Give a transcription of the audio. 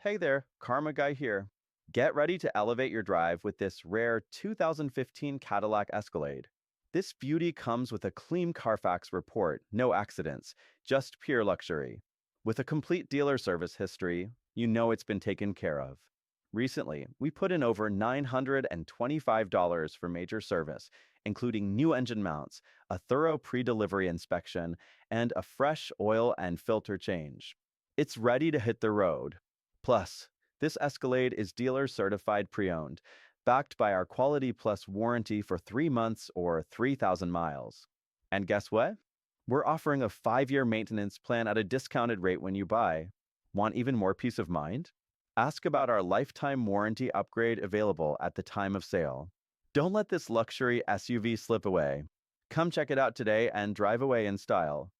Hey there, Karma Guy here. Get ready to elevate your drive with this rare 2015 Cadillac Escalade. This beauty comes with a clean Carfax report, no accidents, just pure luxury. With a complete dealer service history, you know it's been taken care of. Recently, we put in over $925 for major service, including new engine mounts, a thorough pre-delivery inspection, and a fresh oil and filter change. It's ready to hit the road. Plus, this Escalade is dealer certified pre-owned, backed by our Quality Plus warranty for 3 months or 3,000 miles. And guess what? We're offering a 5-year maintenance plan at a discounted rate when you buy. Want even more peace of mind? Ask about our lifetime warranty upgrade available at the time of sale. Don't let this luxury SUV slip away. Come check it out today and drive away in style.